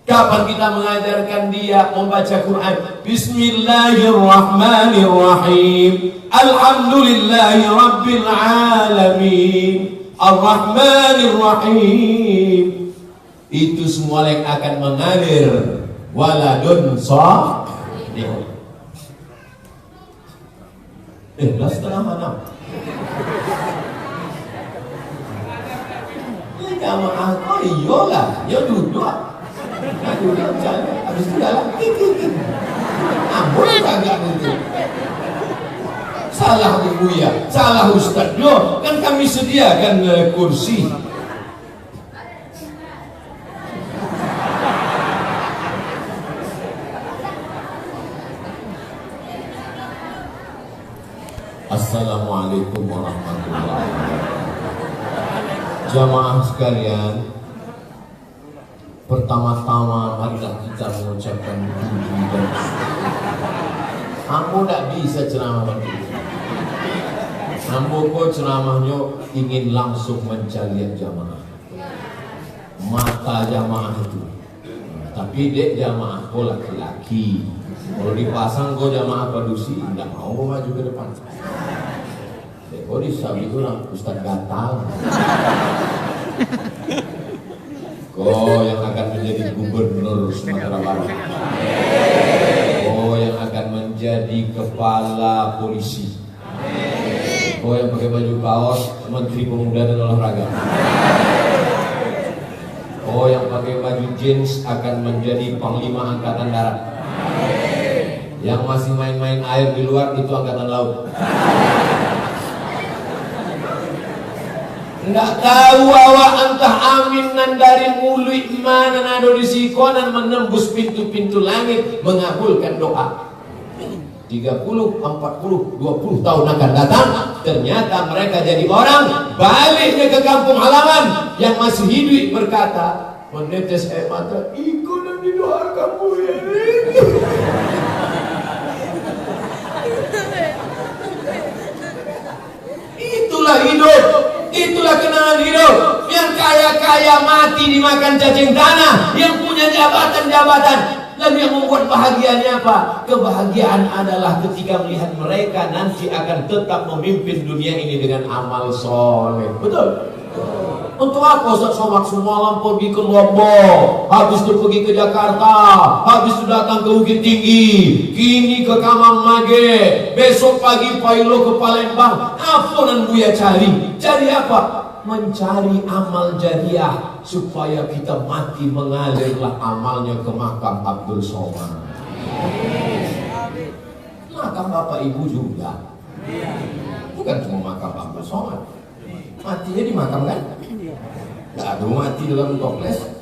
Kapan kita mengajarkan dia membaca Quran? Bismillahirrahmanirrahim. Alhamdulillahi rabbil alamin. Ar-Rahmanir-Rahim. Itu semua yang akan mengalir. Waladun salih. 11:30. Ini jamaah. Oh iyalah, ya duduk. Nah duduk jalan. Habis itu jalan. Boleh kagak gitu. Salah ibu ya, salah ustaz. Loh, kan kami sediakan kursi. Assalamualaikum warahmatullahi wabarakatuh. Jamaah sekalian, pertama-tama marilah kita mengucapkan puji dan syukur. Aku tidak bisa ceramah begitu. Nambuko ceramahnya ingin langsung mencari jamaah. Mata jamaah itu. Tapi dek jamaah ko laki-laki. Kalau dipasang ko jamaah padusi, tidak mau maju ke depan. Kok disabi itu lah Ustaz Gatal. Kau yang akan menjadi gubernur Sumatera Barat. Kau yang akan menjadi kepala polisi. Kau yang pakai baju kaos Menteri Pemuda dan Olahraga. Kau yang pakai baju jeans akan menjadi Panglima Angkatan Darat. Yang masih main-main air di luar itu Angkatan Laut. Nggak tahu awak entah aminan dari mulut mana nado di sikonan menembus pintu-pintu langit mengabulkan doa. 30, 40, 20 tahun akan datang, ternyata mereka jadi orang baliknya ke kampung halaman yang masih hidup berkata menetes air mata, ikut dan didoakanmu ya. Itulah hidup. Itulah kenangan hidup. Yang kaya-kaya mati dimakan cacing tanah, yang punya jabatan-jabatan. Lalu yang membuat bahagianya apa? Kebahagiaan adalah ketika melihat mereka nanti akan tetap memimpin dunia ini dengan amal soleh. Betul? Untuk apa Ustaz Somad semalam pergi ke Lombok, habis itu pergi ke Jakarta, habis itu datang ke Bukit Tinggi, kini ke Kamang Mage, besok pagi Pailo ke Palembang. Apa yang Buya cari? Cari apa? Mencari amal jariah supaya kita mati mengalirlah amalnya ke makam Abdul Somad. Makam bapak ibu juga, bukan cuma makam Abdul Somad. Matinya di makam kan? Tidak ada mati dalam toples.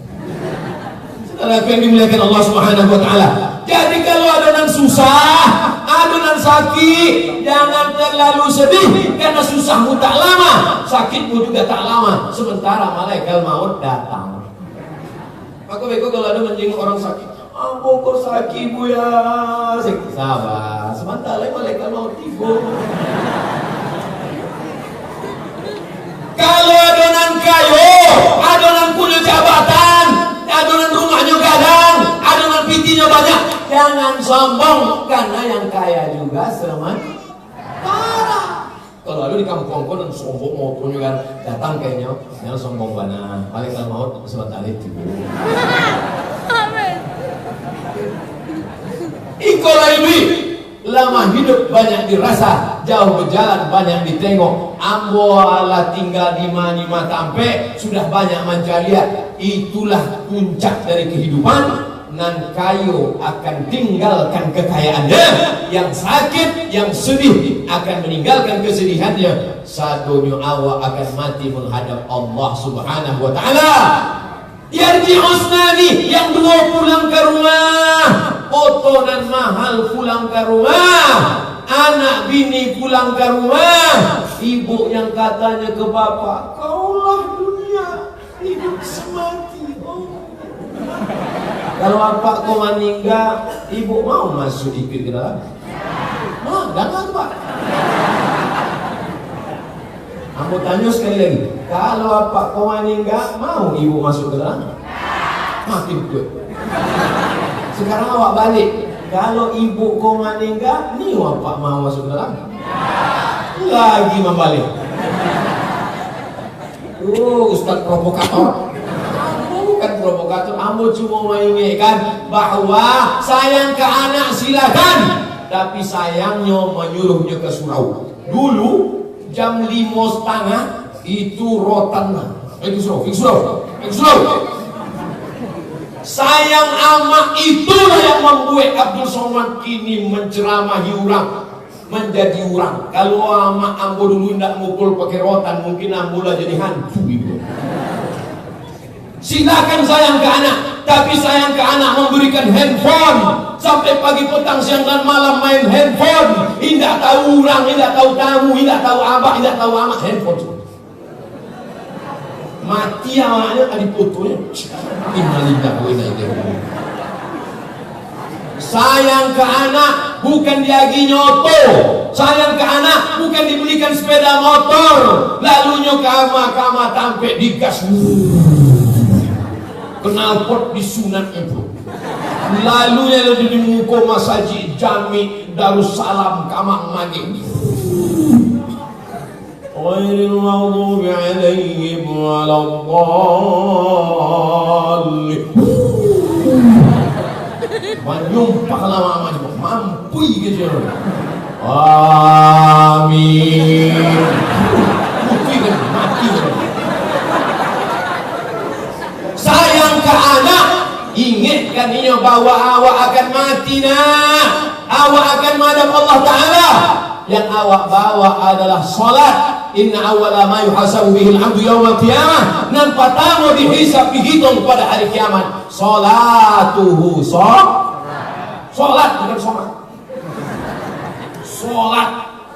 Saudara yang dimuliakan Allah Subhanahu Wa Taala. Jadi kalau adonan susah, adonan sakit, jangan terlalu sedih karena susahmu tak lama, sakitmu juga tak lama. Sementara malaikat maut datang. Maka beko kalau ada menjenguk orang sakit, ampun kok sakit bu ya, sabar. Sementara malaikat maut tiba. Kalau adonan kayu, adonan punya jabatan, adonan rumahnya gadang, adonan pitinya banyak, jangan sombong karena yang kaya juga sementara. Kalau ada di kampung dan sombong motonya kan datang kayaknya, jangan sombong bana, malaikat maut sebentar itu. Amin. Ikolah ini. Lama hidup banyak dirasa, jauh berjalan banyak ditengok. Ambo ala tinggal di mana tampe sudah banyak mancalia. Itulah puncak dari kehidupan. Nan kayu akan tinggalkan kekayaannya, yang sakit, yang sedih akan meninggalkan kesedihannya. Sadonya awak akan mati menghadap Allah Subhanahu Wa Taala. Yarji Usnani yang dua pulang ke rumah, foto dan mahal pulang ke rumah, anak bini pulang ke rumah, ibu yang katanya ke bapak, kaulah dunia hidup semati. Oh. Kalau bapak kau meninggal, ibu mau masuk ikut ke dalam? Mau, jangan pak. Aku tanya sekali lagi, kalau bapak kau meninggal, mau ibu masuk ke dalam? Makin kuat. Sekarang awak balik. Kalau ibu kau meninggal, ni apa mau masuk dalam? Lagi membalik. Ustaz provokator. Bukan provokator, ambo cuma mengingatkan bahwa sayang ke anak silakan, tapi sayangnya menyuruhnya ke surau. Dulu jam 5:30 itu rotan. Surau. Sayang amat itulah yang membuat Abdul Somad kini menceramahi orang, menjadi orang. Kalau amak ambo dulu tidak mukul pakai rotan, mungkin ambo lah jadi hantu gitu. Silakan sayang ke anak, tapi sayang ke anak memberikan handphone sampai pagi petang siang dan malam main handphone. Tidak tahu orang, tidak tahu tamu, tidak tahu abah, tidak tahu amak, handphone. Mati awaknya ada fotonya. Sayang ke anak bukan diagi nyoto. Sayang ke anak bukan dibelikan sepeda motor. Lalunya kama sampai digas. Knalpot disunat itu. Lalunya di muka masjid Jami Darussalam Kamang Maging. Ghairil maghdubi 'alaihim waladdallin. Menyumpah lama mampu gitu. Amin. Mati. Sayang ke anak, ingatkan ini bahwa awak akan mati nak. Awak akan menghadap Allah Ta'ala. Yang awak bawa adalah salat. Inna awwala ma yuhasabu bihil abdu yawmal qiyamah. Nan pertama dihisab dihitung pada hari kiamat. Salatuhu. Salat bukan sholat. Salat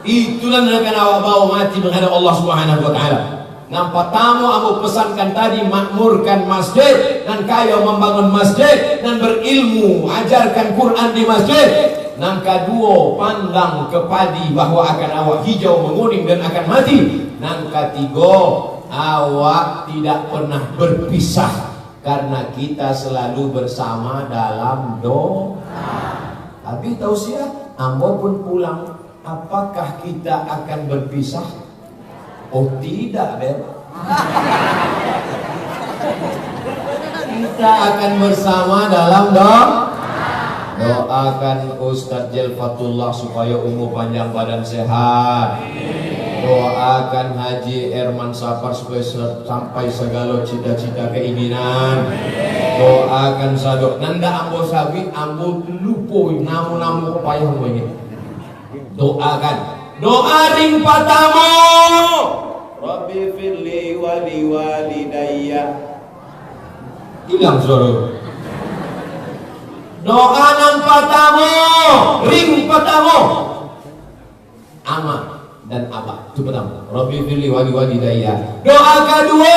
itulah yang akan awak bawa mati menghadap Allah Subhanahu wa Ta'ala. Nampak tamu aku pesankan tadi, makmurkan masjid dan kaya membangun masjid dan berilmu, ajarkan Quran di masjid. Nang kedua, pandang ke padi bahwa akan awak hijau menguning dan akan mati. Nang ketiga, awak tidak pernah berpisah karena kita selalu bersama dalam doa. Tapi tausiah, ambo pun pulang, apakah kita akan berpisah? Oh tidak, Beb. Kita akan bersama dalam doa. Doakan Ustadz Jelfatullah supaya umur panjang badan sehat. Doakan Haji Erman Sapar supaya sampai segala cita-cita keinginan. Doakan Sadok Nanda ambo sabi ambo lupo namu payah ini. Doakan. Doa ring pertama, Rabbi firli wali walidayya. Hilang suara. Doa yang pertama, ring pertama, ama dan abah. Itu pertama. Rabbi firli wali walidayya. Doa kedua,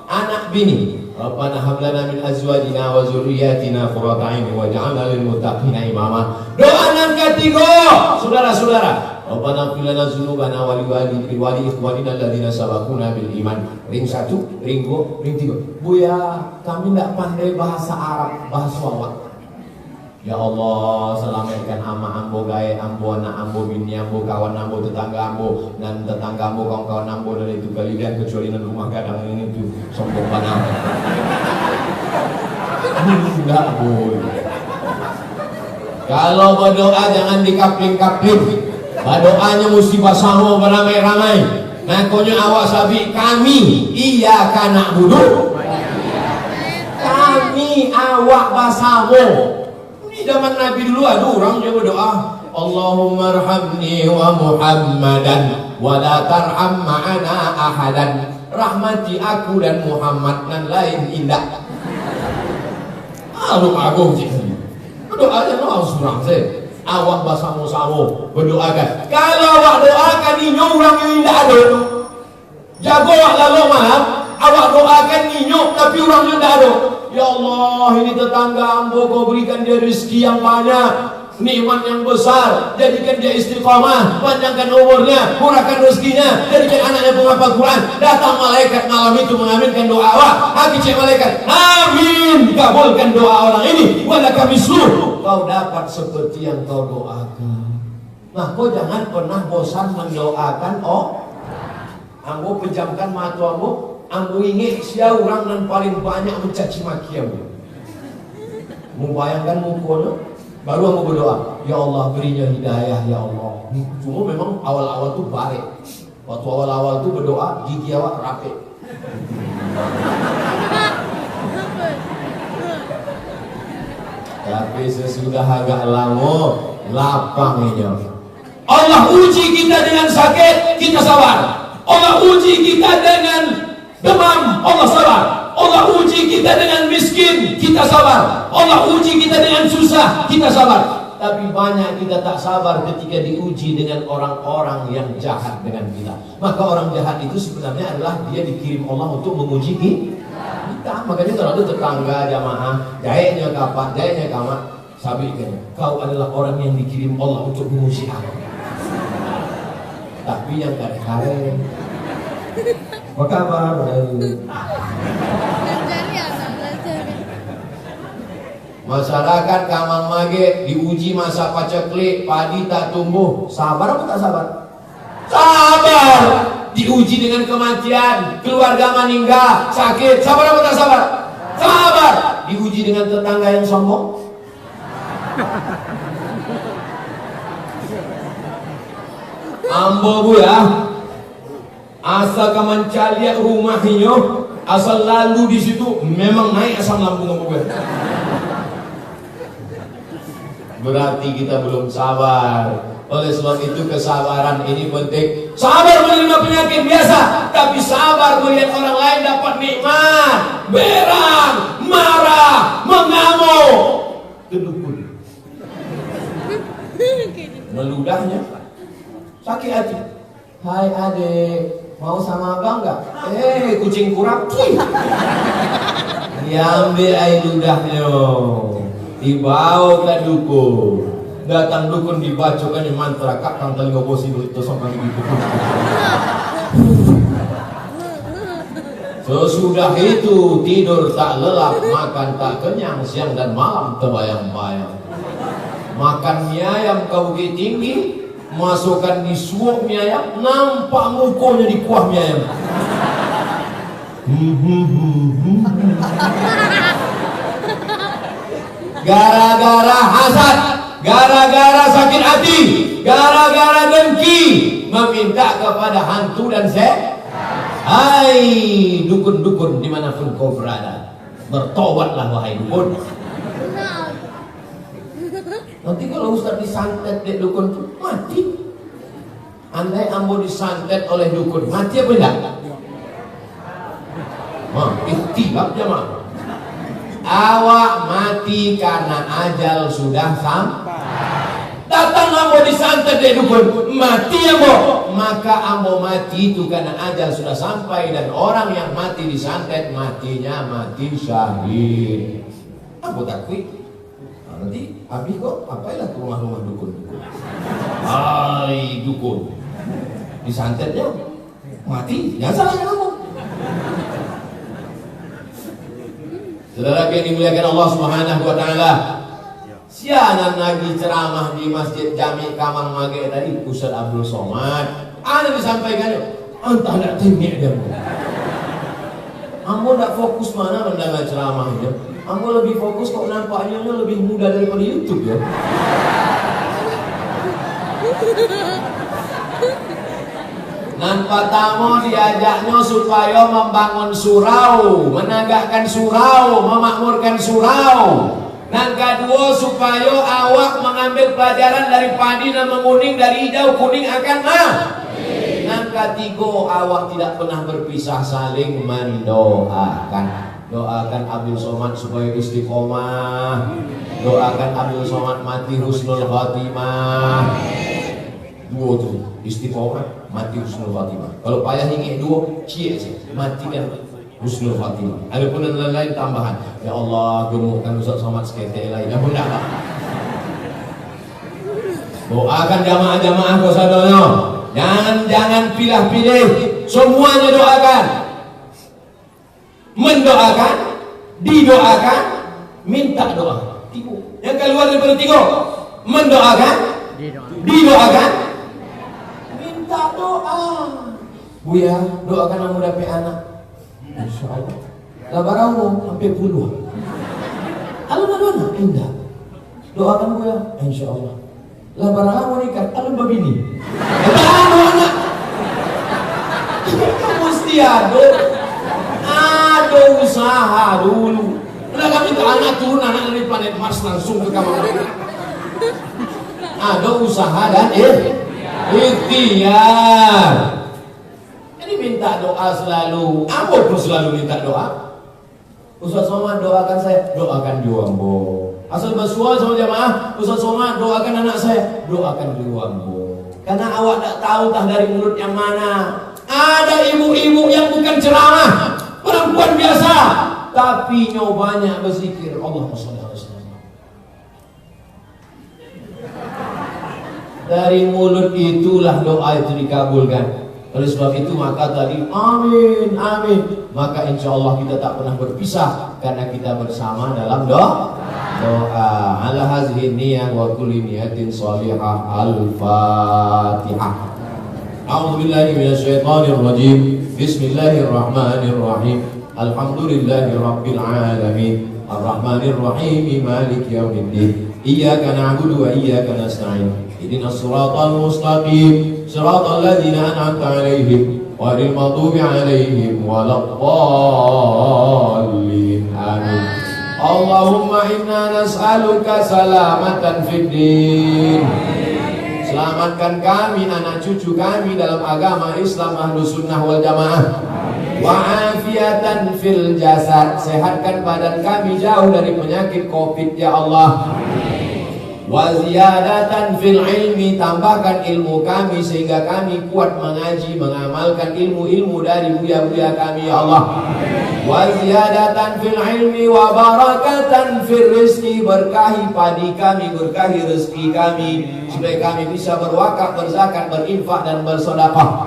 anak bini. Rabbana hab lana min azwajina wa dzurriyyatina qurrata a'yun waj'alna lil muttaqina imama. Doa yang ketiga, saudara-saudara, Rabbana ighfir lana dzunubana wa li ikhwanina alladziina sabaquna bil iman. Ring 1, ring 2, ring 3. Buya, kami tidak pandai bahasa Arab, bahasa awak. Ya Allah, selamatkan ama ambo, gaya ambo, anak ambo, bini ambo, kawan ambo, tetangga ambo, dan tetangga ambo, kawan-kawan ambo dari itu kalian kecuali dan rumah gadang ini tuh sombong banget. Enggak boleh. Kalau berdoa jangan dikapling-kapling. Doanya mesti bersama beramai-ramai. Makanya awak sabi kami iya kana budu. Kami awak bersama. Ini zaman Nabi dulu ada orang yang berdoa, Allahumma arhamni wa Muhammadan wa la tarham ma'ana ahadan. Rahmati aku dan Muhammad dan lain indah. Aduh agung sih. Doanya no surang sih. Awak bersama-sama berdoakan. Kalau awak doakan ini orang yang tidak ada, jago awak lalu malam, awak doakan ini tapi orang yang tidak ada. Ya Allah, ini tetangga ambo, kau berikan dia rezeki yang banyak, nikmat yang besar, jadikan dia istiqamah, panjangkan umurnya, murahkan rezekinya, jadikan anaknya penghafal Quran. Datang malaikat malam itu mengaminkan doa awak. Haki cek malaikat, amin, kabulkan doa orang ini. Walaka misluh, kau dapat seperti yang kau doakan. Nah, kau jangan pernah bosan mendoakan. Ambo pejamkan mata ambo ingin sia orang yang paling banyak mencaci maki ambo. Membayangkan mukono, baru ambo berdoa, ya Allah berinya hidayah ya Allah. Cuma memang awal-awal tuh bare. Waktu awal-awal tuh berdoa gigi awak rapi. Tapi sesudah agak lama lapang ini. Allah uji kita dengan sakit, kita sabar. Allah uji kita dengan demam, Allah sabar. Allah uji kita dengan miskin, kita sabar. Allah uji kita dengan susah, kita sabar. Tapi banyak kita tak sabar ketika diuji dengan orang-orang yang jahat dengan kita. Maka orang jahat itu sebenarnya adalah dia dikirim Allah untuk menguji kita. Makanya kalau ada tetangga jamaah, jahitnya kapan, jahitnya kamat, sabikan, kau adalah orang yang dikirim Allah untuk menguji aku. Tapi yang kare-kare, apa kabar? Masyarakat Kamang Mage diuji masa paceklik, padi tak tumbuh. Sabar apa tak sabar? Sabar. Diuji dengan kematian, keluarga meninggal, sakit. Sabar apa tak sabar? Sabar. Diuji dengan tetangga yang sombong. Ambo bu ya, asal kemencaliak rumahnya, asal lalu di situ memang naik asam lambung ambo bu. Berarti kita belum sabar. Oleh sebab itu kesabaran ini penting. Sabar menerima penyakit biasa, tapi sabar melihat orang lain dapat nikmat, berang, marah, mengamuk, kedukun, meludahnya, sakit hati. Hai adik, mau sama abang nggak? Kucing kurap, diambil air ludahnya, dibawa ke dukun. Datang dukun dibacakan mantra kakang telinga bosi itu sampai gitu. Sesudah itu tidur tak lelap, makan tak kenyang, siang dan malam terbayang-bayang. Makan mie ayam kau tinggi, masukkan di suap mie ayam, nampak mukonya di kuah mie ayam. Gara-gara hasad, gara-gara sakit hati, gara-gara dengki, meminta kepada hantu dan hai dukun-dukun dimanapun kau berada, bertobatlah wahai dukun. Nanti kalau Ustaz disantet dek dukun itu mati. Andai ambo disantet oleh dukun, mati apa enggak? Ikhtilaf jemaah. Awak mati karena ajal sudah sampai. Datang ambo disantet dek dukun, mati ambo. Maka ambo mati itu karena ajal sudah sampai. Dan orang yang mati disantet, matinya mati syahid. Ambo takwi. Nanti habis kok apailah ke rumah-rumah dukun. Hai dukun, disantetnya mati, jangan salahkan ambo. Saudara yang dimuliakan Allah Subhanahu wa taala, sianan lagi ceramah di Masjid Jami Kamang Mage tadi Ustaz Abdul Somad. Ada disampaikan, entah nak tengok dia. Ambo tak fokus mana mendengar ceramahnya. Ambo lebih fokus kok nampaknya lebih mudah daripada YouTube ya. Nampak tamu diajaknya supaya membangun surau, menegakkan surau, memakmurkan surau. Dan kedua supaya awak mengambil pelajaran dari padi dan menguning, dari hijau kuning akan Dan ketiga awak tidak pernah berpisah, saling mendoakan. Doakan Abdul Somad supaya istiqomah. Doakan Abdul Somad mati husnul khatimah. Dua tu istiqomah, mati husnul khatimah. Kalau payah ingin dua, cie sih, matikan husnul khatimah. Ada pun lain tambahan. Ya Allah, gemukkan Ustaz Somad sekete lain. Ya bunda. Doakan jamaah-jamaah kau sadono. Jangan pilih-pilih, semuanya doakan. Mendoakan, didoakan, minta doa. Ibu. Yang keluar daripada 3, mendoakan, didoakan, minta doa. Buya, doakan kamu dapat anak. Insya Allah. Lah barangmu hampir puluh. Kalau mana indah. Doakan Buya, insya Allah. Lah barang kamu nikah, kalau babini. Anak. Mesti ada usaha dulu. Udah kami ke anak turun anak dari planet Mars langsung ke kamar. Ada usaha dan ikhtiar. Ini minta doa selalu. Apa pun selalu minta doa. Ustaz Somad doakan saya, doakan Juambo. Asal bersuara sama jamaah, Ustaz Somad doakan anak saya, doakan Juambo. Karena awak tak tahu tah dari mulut yang mana. Ada ibu-ibu yang bukan ceramah, perempuan biasa, tapi nyobanya berzikir Allahumma shalli ala sayyidina. Dari mulut itulah doa itu dikabulkan. Oleh sebab itu maka tadi amin, amin. Maka insya Allah kita tak pernah berpisah karena kita bersama dalam doa. Ala hazhi niyah wa kulli niyatin salihah. Al-Fatihah. A'udzubillahi minasyaitonir rajim. Bismillahirrahmanirrahim. Alhamdulillahi rabbil alamin. Ar-Rahmanir Rahim. Maliki yaumiddin. Iyyaka na'budu wa iyyaka nasta'in. Ihdinas siratal mustaqim. Siratal ladzina an'amta 'alaihim ghairil maghdubi 'alaihim waladdallin. Amin. Allahumma inna nas'aluka salamatan fid din. Selamatkan kami, anak cucu kami dalam agama Islam Ahlus Sunnah wal Jamaah. Wa afiatan fil jasad. Sehatkan badan kami jauh dari penyakit Covid ya Allah. Wa ziyadatan fil ilmi. Tambahkan ilmu kami sehingga kami kuat mengaji, mengamalkan ilmu-ilmu dari buya-buya kami ya Allah. Wa ziyadatan fil ilmi wa barakatan fil rizki. Berkahi padi kami, berkahi rezeki kami, supaya kami bisa berwakaf, berzakat, berinfak dan bersedekah.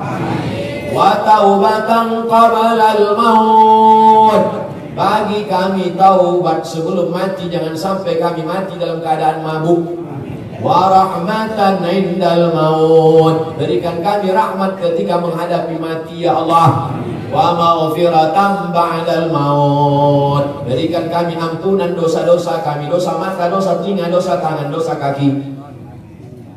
Wa taubatan qabalal maut. Bagi kami taubat sebelum mati, jangan sampai kami mati dalam keadaan mabuk. Wa rahmatan indal maut. Berikan kami rahmat ketika menghadapi mati ya Allah. Wa maghfiratan ba'dal maut. Berikan kami ampunan dosa-dosa kami, dosa mata, dosa telinga, dosa tangan, dosa kaki.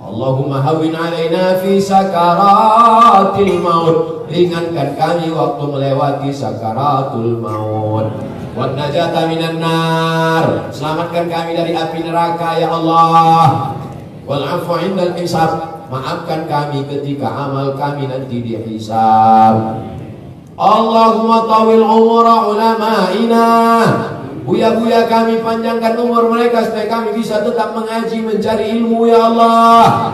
Allahumma hawwin alaina fi sakaratil maut. Ringankan kami waktu melewati sakaratul maut. Wan najata minan nar. Selamatkan kami dari api neraka ya Allah. Wal afwa indal hisab. Maafkan kami ketika amal kami nanti dihisab. Allahumma tawil umura ulama'ina. Buya-buya kami panjangkan umur mereka supaya kami bisa tetap mengaji, mencari ilmu ya Allah.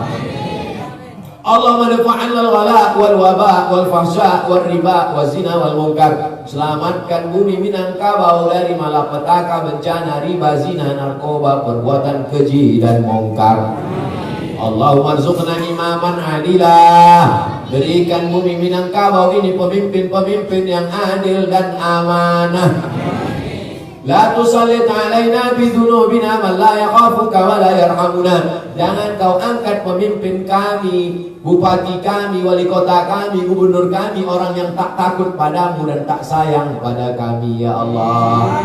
Allahumma dafa'anil ghala wal waba wal fahsya wal riba wal zina wal munkar. Selamatkan bumi Minangkabau dari malapetaka, bencana, riba, zina, narkoba, perbuatan keji dan mungkar. Allahumma rzuqna imaman adilah. Berikan bumi Minangkabau ini pemimpin-pemimpin yang adil dan amanah. La tusallit alaina bidunubina man la yakhafuka wa la yarhamuna. Jangan kau angkat pemimpin kami, bupati kami, wali kota kami, gubernur kami, orang yang tak takut padamu dan tak sayang pada kami ya Allah.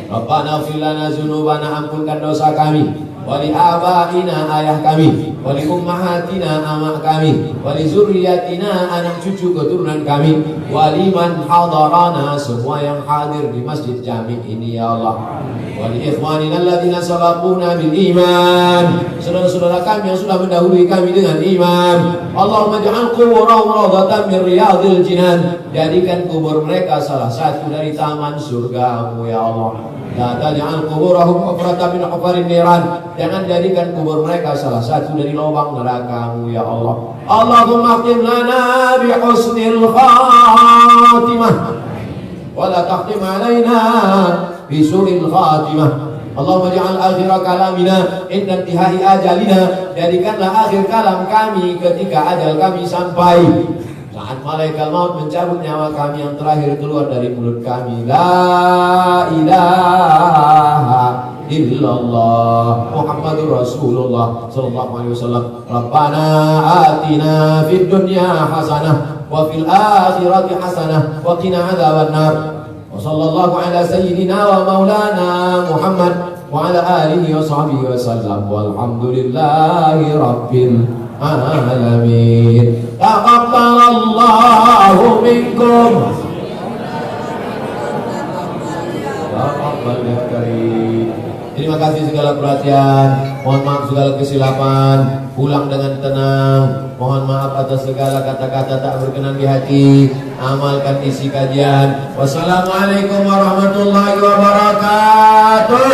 Rabbana fil lana dzunubana, ampunkan dosa kami. Wali abaina, ayah kami. Wali ummahatina, amak kami. Wali zurriyatina, anak cucu keturunan kami. Wali man hadarana, semua yang hadir di masjid jami ini ya Allah. Wali ikhwanina alladzina sabaquna bil iman. Saudara-saudara kami yang sudah mendahului kami dengan iman. Allahumma ja'al quburahum rawdatan min riyadil jinan. Jadikan kubur mereka salah satu dari taman surgamu ya Allah. La taj'al quburahum hufratan min hufarin niran. Jangan jadikan kubur mereka salah satu dari lubang neraka-Mu ya Allah. Allahumma khtim lana bi husnil khatimah wa la takhtim alaina bi su'il khatimah. Allahumma ja'al akhir kalamina inda intihai ajalina. Jadikanlah akhir kalam kami ketika ajal kami sampai. Saat malaikat maut mencabut nyawa kami yang terakhir keluar dari mulut kami, la ilaha illallah Muhammadur Rasulullah sallallahu alaihi wasallam. Rabbana atina fid dunya hasanah wa fil akhirati hasanah wa qina adzabannar. Wa sallallahu ala sayyidina wa maulana Muhammad wa ala alihi wa sahbihi wa sallam. Walhamdulillahi rabbil alamin. Taqabbalallahu minkum. Taqabbal ya karim. Terima kasih segala perhatian. Mohon maaf segala kesilapan. Pulang dengan tenang. Mohon maaf atas segala kata-kata tak berkenan di hati. Amalkan isi kajian. Wassalamualaikum warahmatullahi wabarakatuh.